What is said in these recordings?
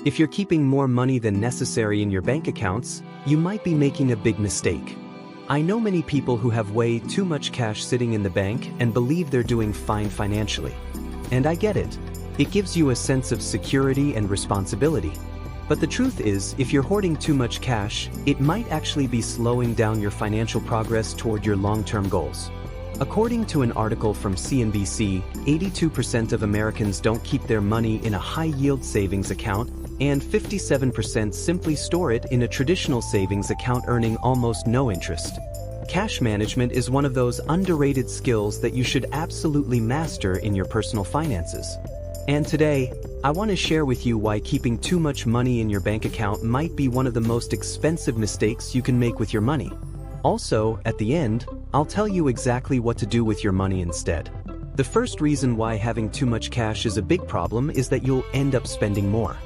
If you're keeping more money than necessary in your bank accounts, you might be making a big mistake. I know many people who have way too much cash sitting in the bank and believe they're doing fine financially. And I get it. It gives you a sense of security and responsibility. But the truth is, if you're hoarding too much cash, it might actually be slowing down your financial progress toward your long-term goals. According to an article from CNBC, 82% of Americans don't keep their money in a high-yield savings account, and 57% simply store it in a traditional savings account earning almost no interest. Cash management is one of those underrated skills that you should absolutely master in your personal finances. And today, I want to share with you why keeping too much money in your bank account might be one of the most expensive mistakes you can make with your money. Also, at the end, I'll tell you exactly what to do with your money instead. The first reason why having too much cash is a big problem is that you'll end up spending more.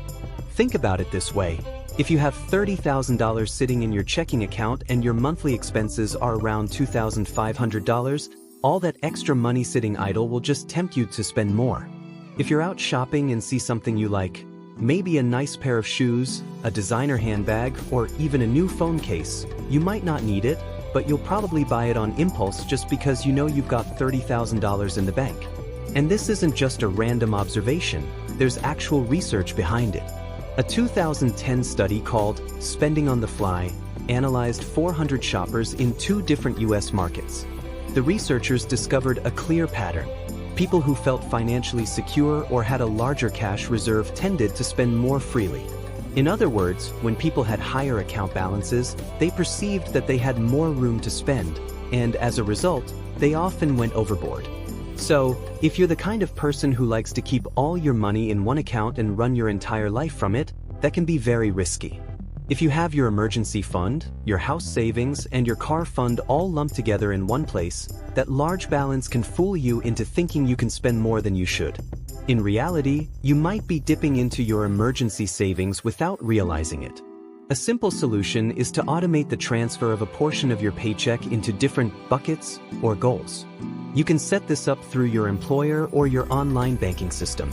Think about it this way. If you have $30,000 sitting in your checking account and your monthly expenses are around $2,500, all that extra money sitting idle will just tempt you to spend more. If you're out shopping and see something you like, maybe a nice pair of shoes, a designer handbag, or even a new phone case, you might not need it, but you'll probably buy it on impulse just because you know you've got $30,000 in the bank. And this isn't just a random observation, there's actual research behind it. A 2010 study called Spending on the Fly analyzed 400 shoppers in 2 different US markets. The researchers discovered a clear pattern. People who felt financially secure or had a larger cash reserve tended to spend more freely. In other words, when people had higher account balances, they perceived that they had more room to spend, and as a result, they often went overboard. So, if you're the kind of person who likes to keep all your money in one account and run your entire life from it, that can be very risky. If you have your emergency fund, your house savings, and your car fund all lumped together in one place, that large balance can fool you into thinking you can spend more than you should. In reality, you might be dipping into your emergency savings without realizing it. A simple solution is to automate the transfer of a portion of your paycheck into different buckets or goals. You can set this up through your employer or your online banking system.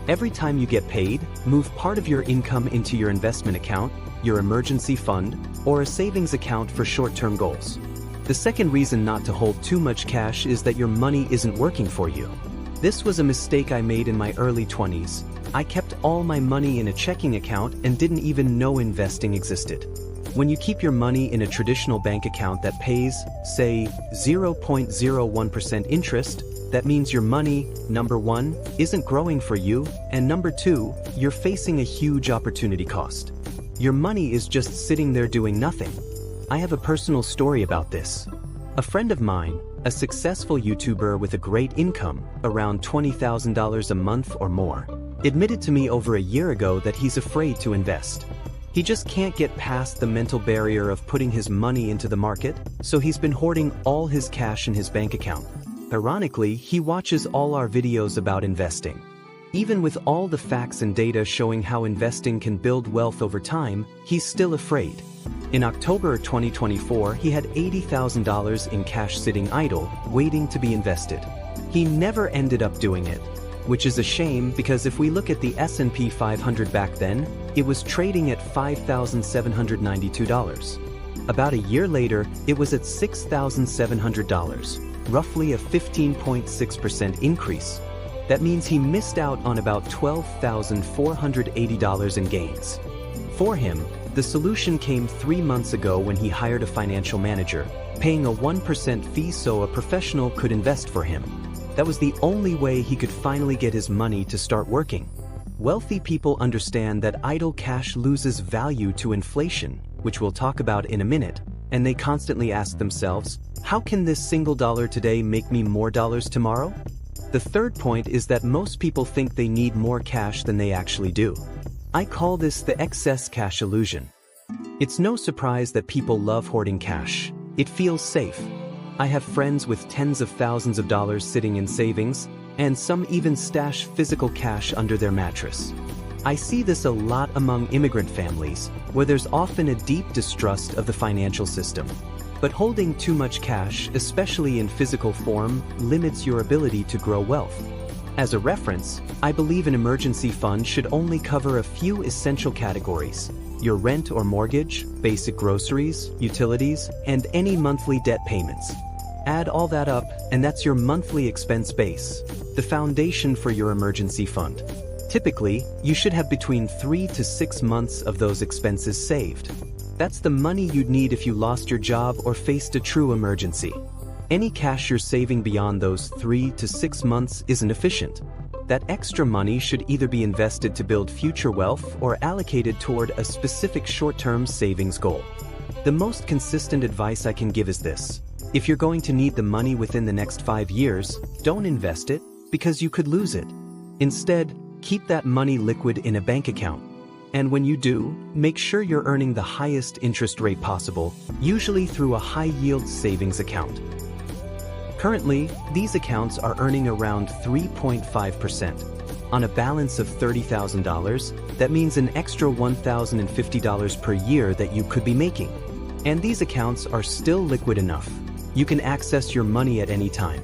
Every time you get paid, move part of your income into your investment account, your emergency fund, or a savings account for short-term goals. The second reason not to hold too much cash is that your money isn't working for you. This was a mistake I made in my early 20s. I kept all my money in a checking account and didn't even know investing existed. When you keep your money in a traditional bank account that pays, say, 0.01% interest, that means your money, number one, isn't growing for you, and number two, you're facing a huge opportunity cost. Your money is just sitting there doing nothing. I have a personal story about this. A friend of mine, a successful YouTuber with a great income, around $20,000 a month or more, admitted to me over a year ago that he's afraid to invest. He just can't get past the mental barrier of putting his money into the market, so he's been hoarding all his cash in his bank account. Ironically, he watches all our videos about investing. Even with all the facts and data showing how investing can build wealth over time, he's still afraid. In October 2024, he had $80,000 in cash sitting idle, waiting to be invested. He never ended up doing it, which is a shame because if we look at the S&P 500 back then, it was trading at $5,792. About a year later, it was at $6,700, roughly a 15.6% increase. That means he missed out on about $12,480 in gains. For him, the solution came 3 months ago when he hired a financial manager, paying a 1% fee so a professional could invest for him. That was the only way he could finally get his money to start working. Wealthy people understand that idle cash loses value to inflation, which we'll talk about in a minute, and they constantly ask themselves, how can this single dollar today make me more dollars tomorrow? The third point is that most people think they need more cash than they actually do. I call this the excess cash illusion. It's no surprise that people love hoarding cash. It feels safe. I have friends with tens of thousands of dollars sitting in savings, and some even stash physical cash under their mattress. I see this a lot among immigrant families, where there's often a deep distrust of the financial system. But holding too much cash, especially in physical form, limits your ability to grow wealth. As a reference, I believe an emergency fund should only cover a few essential categories: your rent or mortgage, basic groceries, utilities, and any monthly debt payments. Add all that up, and that's your monthly expense base, the foundation for your emergency fund. Typically, you should have between 3 to 6 months of those expenses saved. That's the money you'd need if you lost your job or faced a true emergency. Any cash you're saving beyond those 3 to 6 months isn't efficient. That extra money should either be invested to build future wealth or allocated toward a specific short-term savings goal. The most consistent advice I can give is this: if you're going to need the money within the next 5 years, don't invest it, because you could lose it. Instead, keep that money liquid in a bank account. And when you do, make sure you're earning the highest interest rate possible, usually through a high-yield savings account. Currently, these accounts are earning around 3.5%. On a balance of $30,000, that means an extra $1,050 per year that you could be making. And these accounts are still liquid enough. You can access your money at any time.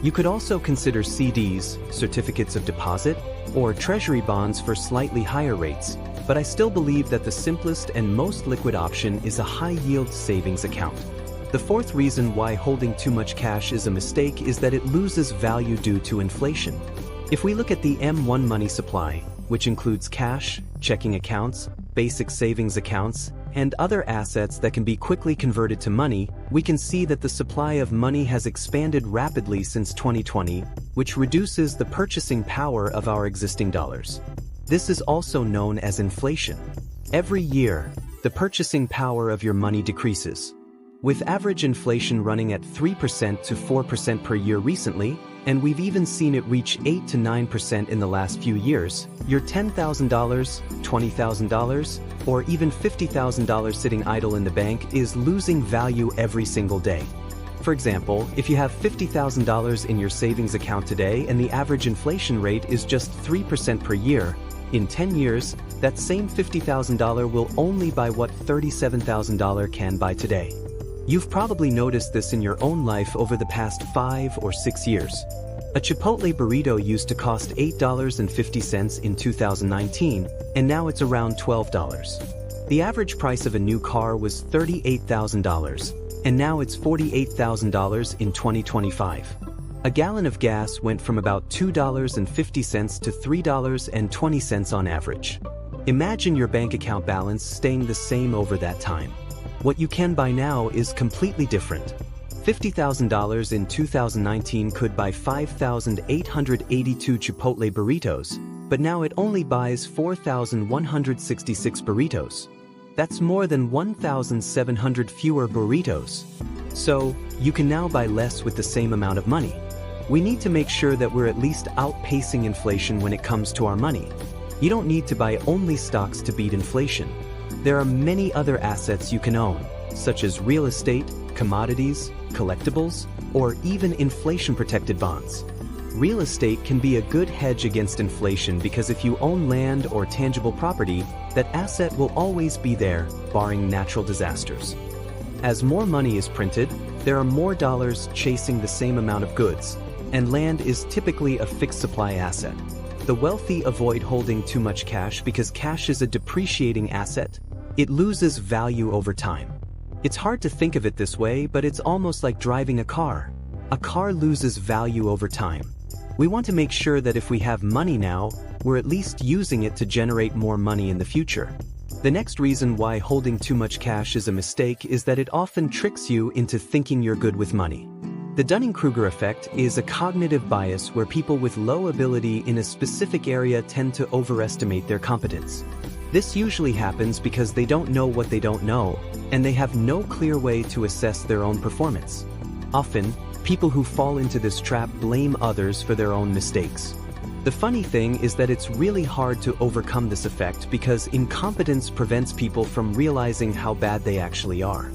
You could also consider CDs, certificates of deposit, or treasury bonds for slightly higher rates, but I still believe that the simplest and most liquid option is a high-yield savings account. The fourth reason why holding too much cash is a mistake is that it loses value due to inflation. If we look at the M1 money supply, which includes cash, checking accounts, basic savings accounts, and other assets that can be quickly converted to money, we can see that the supply of money has expanded rapidly since 2020, which reduces the purchasing power of our existing dollars. This is also known as inflation. Every year, the purchasing power of your money decreases. With average inflation running at 3% to 4% per year recently, and we've even seen it reach 8 to 9% in the last few years, your $10,000, $20,000, or even $50,000 sitting idle in the bank is losing value every single day. For example, if you have $50,000 in your savings account today and the average inflation rate is just 3% per year, in 10 years, that same $50,000 will only buy what $37,000 can buy today. You've probably noticed this in your own life over the past 5 or 6 years. A Chipotle burrito used to cost $8.50 in 2019, and now it's around $12. The average price of a new car was $38,000, and now it's $48,000 in 2025. A gallon of gas went from about $2.50 to $3.20 on average. Imagine your bank account balance staying the same over that time. What you can buy now is completely different. $50,000 in 2019 could buy 5,882 Chipotle burritos, but now it only buys 4,166 burritos. That's more than 1,700 fewer burritos. So, you can now buy less with the same amount of money. We need to make sure that we're at least outpacing inflation when it comes to our money. You don't need to buy only stocks to beat inflation. There are many other assets you can own, such as real estate, commodities, collectibles, or even inflation-protected bonds. Real estate can be a good hedge against inflation because if you own land or tangible property, that asset will always be there, barring natural disasters. As more money is printed, there are more dollars chasing the same amount of goods, and land is typically a fixed supply asset. The wealthy avoid holding too much cash because cash is a depreciating asset. It loses value over time. It's hard to think of it this way, but it's almost like driving a car. A car loses value over time. We want to make sure that if we have money now, we're at least using it to generate more money in the future. The next reason why holding too much cash is a mistake is that it often tricks you into thinking you're good with money. The Dunning-Kruger effect is a cognitive bias where people with low ability in a specific area tend to overestimate their competence. This usually happens because they don't know what they don't know, and they have no clear way to assess their own performance. Often, people who fall into this trap blame others for their own mistakes. The funny thing is that it's really hard to overcome this effect because incompetence prevents people from realizing how bad they actually are.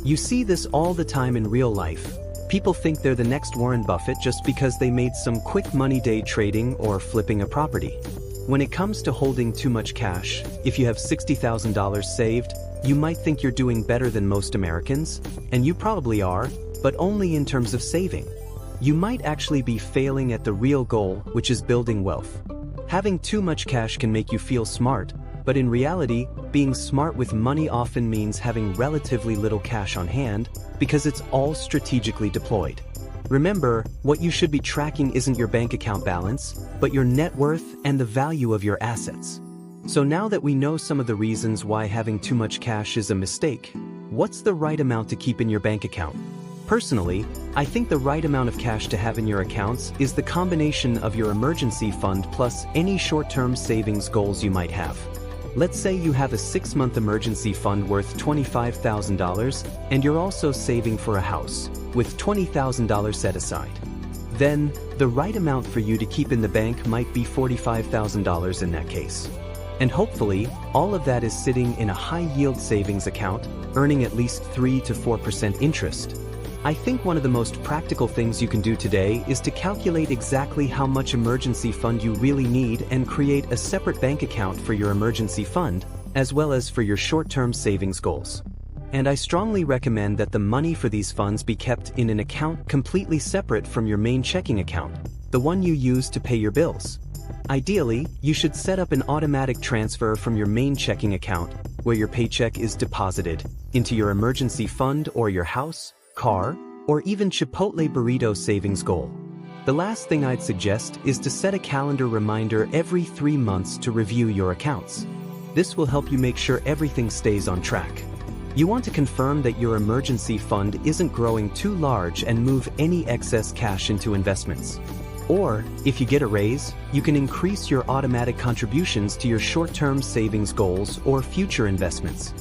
You see this all the time in real life. People think they're the next Warren Buffett just because they made some quick money day trading or flipping a property. When it comes to holding too much cash, if you have $60,000 saved, you might think you're doing better than most Americans, and you probably are, but only in terms of saving. you might actually be failing at the real goal, which is building wealth. Having too much cash can make you feel smart, but in reality, being smart with money often means having relatively little cash on hand because it's all strategically deployed. Remember, what you should be tracking isn't your bank account balance, but your net worth and the value of your assets. So now that we know some of the reasons why having too much cash is a mistake, what's the right amount to keep in your bank account? Personally, I think the right amount of cash to have in your accounts is the combination of your emergency fund plus any short-term savings goals you might have. Let's say you have a 6-month emergency fund worth $25,000 and you're also saving for a house, with $20,000 set aside. Then, the right amount for you to keep in the bank might be $45,000 in that case. And hopefully, all of that is sitting in a high-yield savings account, earning at least 3 to 4% interest. I think one of the most practical things you can do today is to calculate exactly how much emergency fund you really need and create a separate bank account for your emergency fund, as well as for your short-term savings goals. And I strongly recommend that the money for these funds be kept in an account completely separate from your main checking account, the one you use to pay your bills. Ideally, you should set up an automatic transfer from your main checking account, where your paycheck is deposited, into your emergency fund or your house, car, or even Chipotle burrito savings goal. The last thing I'd suggest is to set a calendar reminder every 3 months to review your accounts. This will help you make sure everything stays on track. You want to confirm that your emergency fund isn't growing too large and move any excess cash into investments. Or, if you get a raise, you can increase your automatic contributions to your short-term savings goals or future investments.